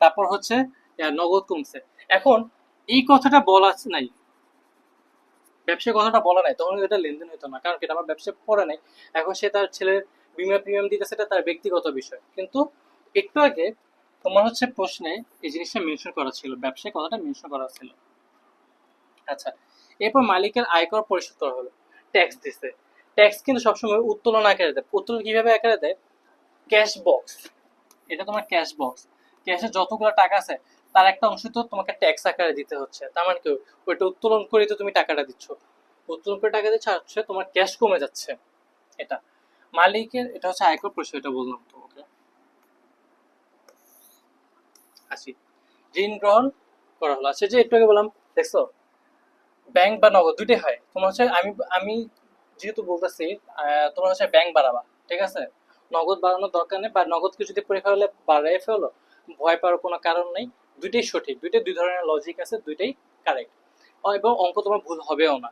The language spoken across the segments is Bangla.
তারপর হচ্ছে নগদ কমছে। এখন এই কথাটা বলা নাই, ব্যবসায় কথাটা বলা নাই, তখন এটা লেনদেন হতো না, কারণ কি এটা আমার ব্যবসায় পড়ে নাই। এখন সে তার ছেলের বিমা প্রিমিয়াম দিতেছে, এটা তার ব্যক্তিগত বিষয়। কিন্তু একটু আগে তোমার হচ্ছে প্রশ্নে এই জিনিসটা মেনশন করা ছিল, ব্যবসায় কথাটা মেনশন করা ছিল। আচ্ছা, এরপর মালিকের আয়কর পরিশোধ করা হলো, ট্যাক্স দিছে। ট্যাক্স কিন্তু সবসময় উত্তোলন আকারে দেয়। উত্তোলন কিভাবে আকারে দেয়? ক্যাশ বক্স, এটা তোমার ক্যাশ বক্স, ক্যাশে যতগুলো টাকা আছে তার একটা অংশ তো তোমাকে ট্যাক্স আকারে দিতে হচ্ছে। তার মানে কি, ওইটা উত্তোলন করে তো তুমি টাকাটা দিচ্ছ, উত্তোলন করে টাকা দিচ্ছ, হচ্ছে তোমার ক্যাশ কমে যাচ্ছে। এটা মালিকের, এটা হচ্ছে আয়কর পরিশোধ, এটা বললাম তো ওকে। আসি, ঋণ গ্রহণ করা হলো। আচ্ছা, যে একটু আগে বললাম, দেখছো ব্যাংক বা নগদ দুইটাই হয়। তোমার হচ্ছে আমি আমি যেহেতু বলতেছি, তোমার হচ্ছে ব্যাংক বাড়াবা, ঠিক আছে, নগদ বাড়ানোর দরকার নেই, বা নগদকে যদি পরীক্ষা হলে বাড়াই ফেলো, ভয় পাওয়ার কোনো কারণ নেই। দুইটাই সঠিক, দুইটাই দুই ধরনের লজিক আছে, দুইটাই কারেক্ট। এবং অঙ্ক তোমার ভুল হবেও না।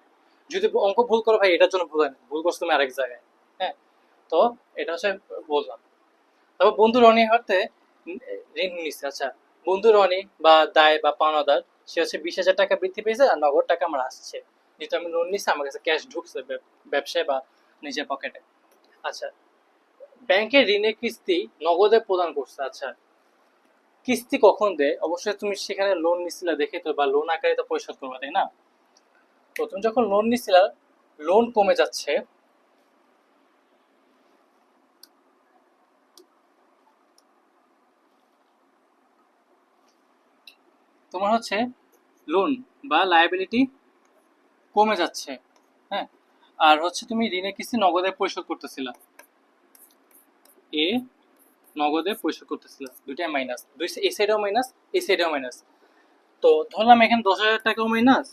যদি অঙ্ক ভুল করো ভাই, এটার জন্য ভুল হয় না, ভুল করছো তুমি আরেক জায়গায়। হ্যাঁ, তো এটা হচ্ছে বললাম। তারপর বন্ধু রনি হতে ঋণ নিচ্ছে। আচ্ছা, বন্ধু রনি বা দায় বা পাওনাদার, সে হচ্ছে 20,000 টাকা বৃদ্ধি পেয়েছে, আর নগদ টাকা আমার আসছে, যেহেতু আমি লোন নিচ্ছি আমার কাছে ক্যাশ ঢুকছে ব্যবসায় বা নিজের পকেটে। আচ্ছা, ব্যাংকের ঋণের কিস্তি নগদে প্রদান করছে। আচ্ছা, কিস্তি কখন দেয়? অবশ্যই তুমি সেখানে লোন নিচ্ছিলে দেখে তো, বা লোন আকারে তো পরিশোধ করবে, তাই না? তো তুমি যখন লোন নিচ্ছিলা, লোন কমে যাচ্ছে, তোমার হচ্ছে লোন বা লায়াবিলিটি কমে যাচ্ছে। হ্যাঁ, আর হচ্ছে তুমি ঋণের কিস্তি নগদে পরিশোধ করতেছিলা, এ নগদে পরিশোধ করতেছিলা, দুইটাই মাইনাস, দুই এই সাইডেও মাইনাস, এই সাইডেও মাইনাস। তো ধরলাম এখানে 10,000 টাকাও মাইনাস,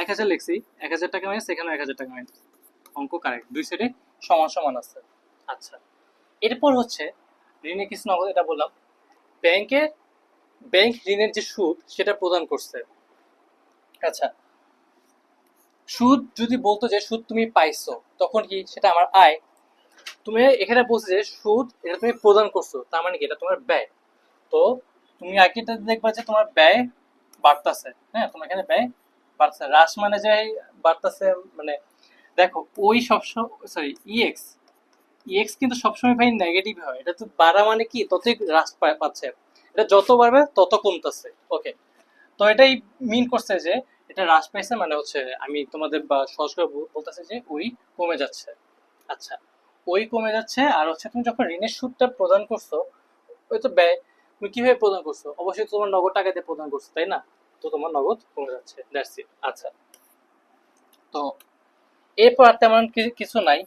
1,000 লিখছি, 1,000 টাকা মাইনাস, এখানেও 1,000 টাকা মাইনাস। অঙ্ক কারেক্ট, দুই সাইডে সমান সমান আছে। আচ্ছা, এরপর হচ্ছে ঋণের কিস্তি নগদ, এটা বললাম। ব্যাংকে, ব্যাংক ঋণের যে সুদ সেটা প্রদান করছে। আচ্ছা, সুদ যদি বলতো যে সুদ তুমি পাইছো, তখন কি সেটা আমার আয়। তুমি এখানে বলছো যে সুদ এটা তুমি প্রদান করছো, তার মানে কি এটা তোমার ব্যয়। তো তুমি আগেটা দেখবা যে তোমার ব্যয় বাড়তাছে। হ্যাঁ, তোমার এখানে ব্যয় বাড়ছে, হ্রাস মানে যে বাড়তাছে, মানে দেখো ওই সবসময়, সরি, ইএক্স, ইএক্স কিন্তু সবসময় ভাই নেগেটিভ হয়। এটা তো বাড়া মানে কি ততই হ্রাস পাচ্ছে, এটা যত বাড়বে তত কমতেছে। ওকে, তো এটাই মিন করছে যে এটা হ্রাস পাইছে, মানে হচ্ছে আমি তোমাদের বা সহজ করে বলতেছে যে ওই কমে যাচ্ছে। আচ্ছা, ওই কমে যাচ্ছে, আর হচ্ছে তুমি যখন ঋণের সুদটা প্রদান করছো, ওই তো ব্যয়, তুমি কিভাবে প্রদান করছো? অবশ্যই তোমার নগদ টাকা দিয়ে প্রদান করছো, তাই না? তো তোমার নগদ কমে যাচ্ছে, দ্যাটস ইট। আচ্ছা, তো এরপর আর তেমন কিছু নাই।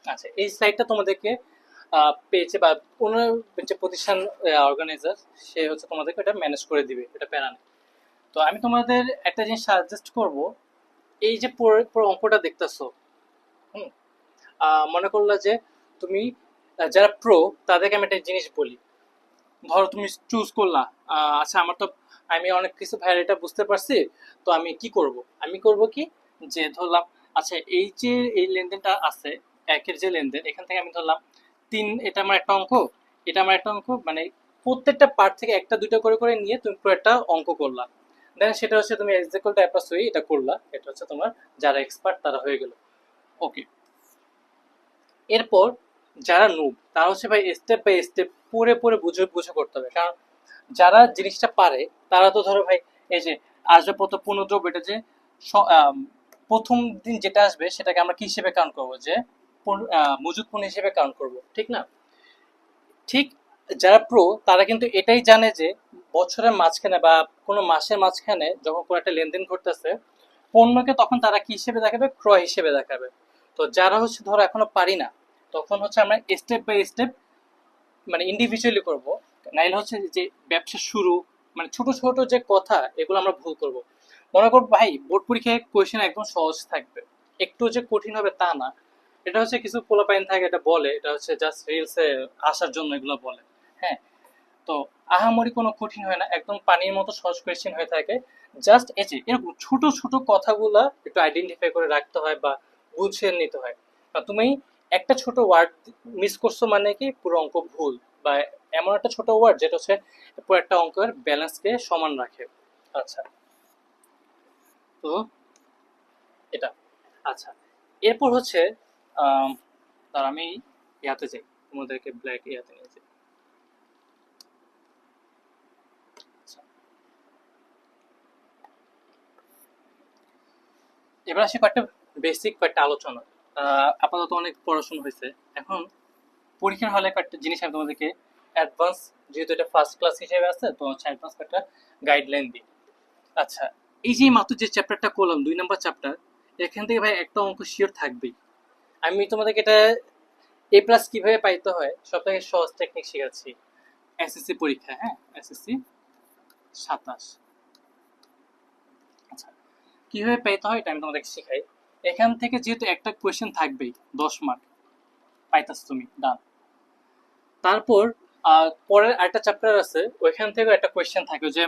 আচ্ছা, এই স্লাইডটা তোমাদেরকে পেয়েছে, বা কোনো যে প্রতিষ্ঠান অর্গানাইজার, সে হচ্ছে তোমাদেরকে এটা ম্যানেজ করে দিবে, এটা প্যারা নেই। তো আমি তোমাদের একটা জিনিস সাজেস্ট করব, এই যে পুরো পুরো অঙ্কটা দেখতেছো, হুম, মনে করলা যে তুমি যারা প্রো, তাদেরকে আমি একটা জিনিস বলি। ধরো তুমি চুজ করলা, আচ্ছা আমার তো, আমি অনেক কিছু ভ্যারিয়েটা বুঝতে পারছি, তো আমি কি করব? আমি করব কি, যে ধরলাম, আচ্ছা এই যে এই লেনদেনটা আছে, একের যে লেনদেন, এখান থেকে আমি ধরলাম তিন, এটা আমার একটা অঙ্ক, এটা আমার একটা অঙ্ক, মানে প্রত্যেকটা পার্ট থেকে একটা দুইটা করে করে নিয়ে তুমি পুরো একটা অঙ্ক করলা। দেন সেটা হচ্ছে তুমি এক্স ইকুয়াল টু অ্যাপ্লাস হয়ে এটা করলা, এটা হচ্ছে তোমার যারা এক্সপার্ট তারা হয়ে গেল। ওকে, এরপর যারা নুব, তারা হচ্ছে ভাই স্টেপ বাই স্টেপ পড়ে পড়ে বুঝে বুঝে করতে হবে। কারণ যারা জিনিসটা পারে, তারা তো ধরো ভাই, এই যে আসবাবপত্র পণ্যদ্রব্য, এটা যে প্রথম দিন যেটা আসবে সেটাকে আমরা কি হিসেবে কাউন্ট করবো, যে মজুদ পণ্য হিসেবে কাউন্ট করব, ঠিক না? ঠিক, যারা প্রো তারা কিন্তু এটাই জানে যে বছরের মাঝখানে বা কোনো মাসের মাঝখানে যখন কোনো একটা লেনদেন ঘটতেছে, পণ্যকে তখন তারা কি হিসেবে দেখাবে? ক্রয় হিসেবে দেখাবে। তো যারা হচ্ছে ধরো এখনো পারি না, তখন হচ্ছে আমরা স্টেপ বাই স্টেপ, মানে ইন্ডিভিজুয়ালি করব। নাইলে হচ্ছে যে ব্যবসা শুরু, মানে ছোট ছোট যে কথা, এগুলো আমরা ভুল করব। মনে করবো ভাই বোর্ড পরীক্ষায় কোয়েশ্চেন একদম সহজ থাকবে, একটু যে কঠিন হবে তা না। এটা হচ্ছে কিছু পোলাপাইন থাকে, এটা বলে এটা হচ্ছে জাস্ট রিলসে আসার জন্য এগুলো বলে। হ্যাঁ, তো আহামরি কোনো কঠিন হয় না, একদম পানির মতো সহজ কোয়েশ্চেন হয়ে থাকে। জাস্ট এই যে এরকম ছোট ছোট কথাগুলা একটু আইডেন্টিফাই করে রাখতে হয় বা বুঝে নিতে হয়। তুমি একটা ছোট ওয়ার্ড মিস করছো মানে কি পুরো অঙ্ক ভুল, বা এমন একটা ছোট ওয়ার্ড যেটা হচ্ছে পুরো একটা অঙ্কের ব্যালেন্সকে সমান রাখে। আচ্ছা, তো এটা। আচ্ছা, এরপর হচ্ছে তার আমি ইয়াতে যাই, তোমাদেরকে ব্ল্যাক ইয়াতে নিয়ে যাই। আচ্ছা, এবার আসি কয়েকটা বেসিক কয়েকটা আলোচনা। আপাতত অনেক পড়াশোনা হয়েছে, এখন পরীক্ষার হলে কয়েকটা জিনিস আমি তোমাদেরকে অ্যাডভান্স, যেহেতু এটা ফার্স্ট ক্লাস হিসেবে আছে তো হচ্ছে অ্যাডভান্স কয়েকটা গাইডলাইন দিই। আচ্ছা, এই যে মাত্র যে চ্যাপ্টারটা করলাম 2 নম্বর চ্যাপ্টার, এখান থেকে ভাই একটা অঙ্ক শিওর থাকবেই। আমি তোমাদেরকে এটা A+ কিভাবে পাইতে হয় সব থেকে সহজ টেকনিক শেখাচ্ছি। এসএসসি পরীক্ষা, হ্যাঁ, এসএসসি 27। আচ্ছা, কিভাবে পেতে হয় এটা আমি তোমাদেরকে শেখাই। এখান থেকে যেহেতু একটা কোয়েশ্চেন থাকবেই, 10 মার্ক পাইতাছ তুমি, ডান। তারপর পরের আরেকটা চ্যাপ্টার আছে, ওইখান থেকে একটা কোয়েশ্চেন থাকে যে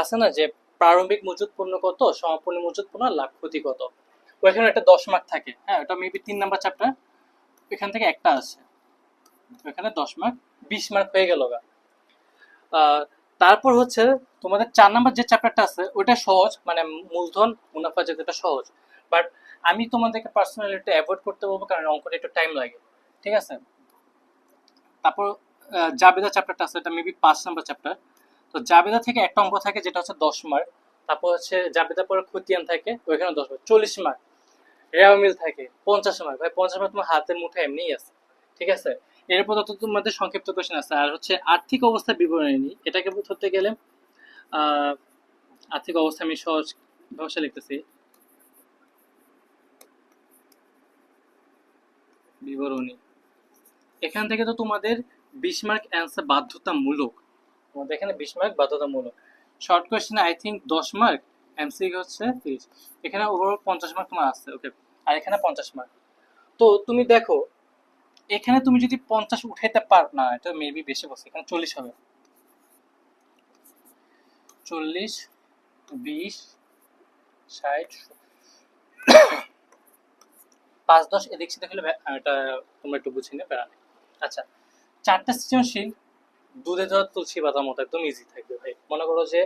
আছে না যে প্রারম্ভিক মজুদ পণ্য কত, সমাপনী মজুদ পণ্য, লাভ ক্ষতি কত, ওইখানে একটা 10 মার্ক থাকে। হ্যাঁ, ওটা মেবি 3 নম্বর চ্যাপ্টার, এখান থেকে একটা আছে, ওইখানে 10 মার্ক, 20 মার্ক হয়ে গেল গা। তারপর হচ্ছে তোমাদের 4 নম্বর যে চ্যাপ্টারটা আছে ওটা সহজ, মানে মূলধন মুনাফা যেটা সহজ, বাট আমি তোমাদেরকে পার্সোনালি একটু অ্যাভয়েড করতে বলবো কারণ অঙ্কটা একটু টাইম লাগে, ঠিক আছে। তারপর জাবেদা চ্যাপ্টারটা আছে, এটা মেবি 5 নম্বর চ্যাপ্টার। তো জাবেদা থেকে একটা অঙ্ক থাকে যেটা হচ্ছে 10 মার্ক। তারপর হচ্ছে জাবেদা পরে খতিয়ান থাকে, ওইখানে 10 মার্ক, 40 মার্ক। রেওয়া মিল থাকে 50 মার্ক। ভাই 50 মার্ক তোমার হাতের মুঠে এমনিই আছে, ঠিক আছে। এরপর তো তোমাদের সংক্ষিপ্ত কোশ্চেন আছে, আর হচ্ছে আর্থিক অবস্থা বিবরণী, এটাকে ধরতে গেলে আহ, আর্থিক অবস্থা আমি সহজ ভাষা লিখতেছি, বিবরণী। এখান থেকে তো তোমাদের 20 মার্ক অ্যান্সার বাধ্যতামূলক, তোমাদের এখানে 20 মার্ক বাধ্যতামূলক। শর্ট কোয়েশ্চেনে আই থিঙ্ক 10 মার্ক, এমসিকিউ হচ্ছে 30। এখানে ওভারঅল 50 মার্ক তোমার আছে, ওকে। আর এখানে 50 মার্ক। তো তুমি দেখো, এখানে তুমি যদি 50 উঠাইতে পার না, এটা মেবি বেশি বলছে, এখানে 40 হবে। 40, 20, 60, 5, 10 এদিক সেদিক হলে এটা তোমরা একটু বুঝে নিয়ে প্যারা নেই। আচ্ছা, 4টা সৃজনশীল দুধে ধোয়া তুলসী পাতার মতো, একদম ইজি থাকবে ভাই। মনে করো যে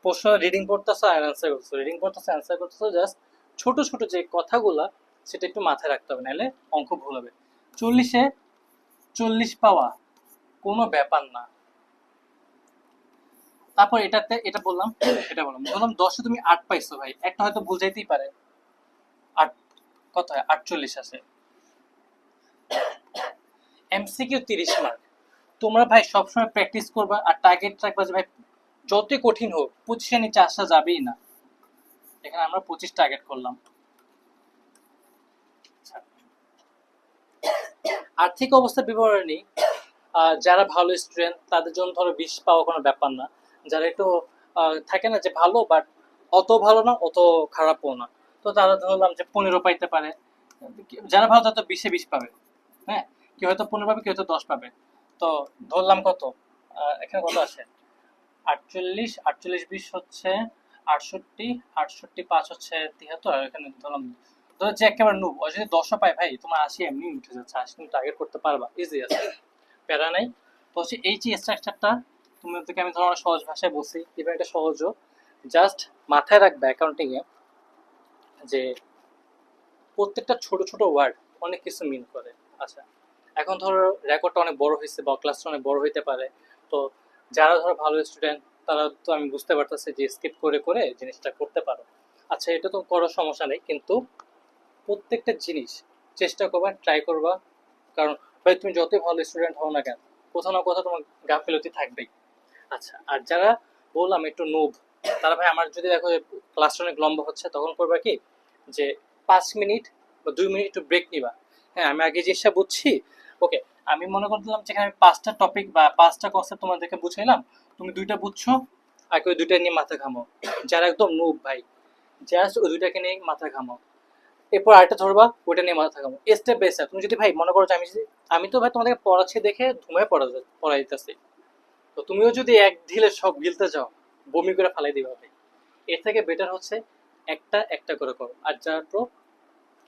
প্রশ্ন রিডিং পড়তেছো আর অ্যান্সার করতেছো, রিডিং পড়তেছো অ্যান্সার করতেছো, জাস্ট ছোট ছোট যে কথাগুলা সেটা একটু মাথায় রাখতে হবে, নাহলে অঙ্ক ভুল হবে। 40-এ 40 পাওয়া কোনো ব্যাপার না। তারপর এটাতে এটা বললাম, এটা বললাম 10-এ তুমি 8 পাইছো ভাই, একটা হয়তো ভুল যাইতেই পারে। 8 কত হয়, 48 আছে। MCQ 30 mark. তোমরা ভাই সবসময় প্র্যাকটিস করবা আর টার্গেট রাখবা যে ভাই যতই কঠিন হোক 25-এর নিচে আসা যাবেই না। এখানে আমরা 25 টার্গেট করলাম। আচ্ছা, আর্থিক অবস্থা বিবরণী, যারা ভালো স্টুডেন্ট তাদের জন্য ধরো 20 পাওয়া কোনো ব্যাপার না। যারা একটু থাকে না যে ভালো বাট অত ভালো না অত খারাপও না, তো তারা ধরলাম যে 15 পাইতে পারে। যারা ভালো তারা তো 20-এ 20 পাবে, হ্যাঁ। কেউ হয়তো 15 পাবে, কেউ হয়তো 10 পাবে। তো ধরলাম কত, এখানে কত আসে, 48, 48, 20 হচ্ছে 68, 68, 5 হচ্ছে 73, আর এখানে ধরলাম ধরো যে একেবারে নুব, ও যদি 10ও পায় ভাই তোমার 80 এমনি উঠে যাচ্ছে, 80 তুমি টার্গেট করতে পারবা, ইজি আছে, প্যারা নাই। তো হচ্ছে এই যে স্ট্রাকচারটা তোমাদেরকে আমি ধরো সহজ ভাষায় বলছি, ইভেন এটা সহজও, জাস্ট মাথায় রাখবে অ্যাকাউন্টিং এ যে প্রত্যেকটা ছোট ছোট ওয়ার্ড অনেক কিছু মিন করে। আচ্ছা, এখন ধরো রেকর্ডটা অনেক বড় হয়েছে বা ক্লাসটা অনেক বড় হইতে পারে, তো যারা ধরো ভালো স্টুডেন্ট তারা তো আমি বুঝতে পারতেছি যে স্কিপ করে করে জিনিসটা করতে পারো। আচ্ছা, এটা তো করার সমস্যা নেই, কিন্তু প্রত্যেকটা জিনিস চেষ্টা করবা, ট্রাই করবা, কারণ ভাই তুমি যতই ভালো স্টুডেন্ট হও না কেন কোথাও না কোথাও তোমার গাফিলতি থাকবেই। আচ্ছা, আর যারা বললাম একটু নোব, তারা ভাই আমার যদি দেখো ক্লাসটা অনেক লম্বা হচ্ছে তখন করবা কি যে 5 মিনিট বা 2 মিনিট একটু ব্রেক নিবা। হ্যাঁ, আমি আগে জিনিসটা বুঝছি, ওকে। আমি মনে করলাম যেখানে আমি 5টা টপিক বা 5টা কনসেপ্ট তোমাদেরকে বুঝাইলাম, তুমি 2টা বুঝছো আর ওই 2টা নিয়ে মাথা ঘামো। যারা একদম নোব ভাই, জাস্ট ওই 2টাকে নিয়ে মাথা ঘামো, এরপর আরেকটা ধরবা ওইটা নিয়ে মাথা ঘামো, স্টেপ বাই স্টেপ। তুমি যদি ভাই মনে করো যে আমি তো ভাই তোমাদেরকে পড়াচ্ছি দেখে ধুমে পড়াই দিতেছি, তো তুমিও যদি এক ঢিলে সব গিলতে যাও বমি করে ফালাই দিবা ভাই। এর থেকে বেটার হচ্ছে একটা একটা করে করো, আর যারা প্রো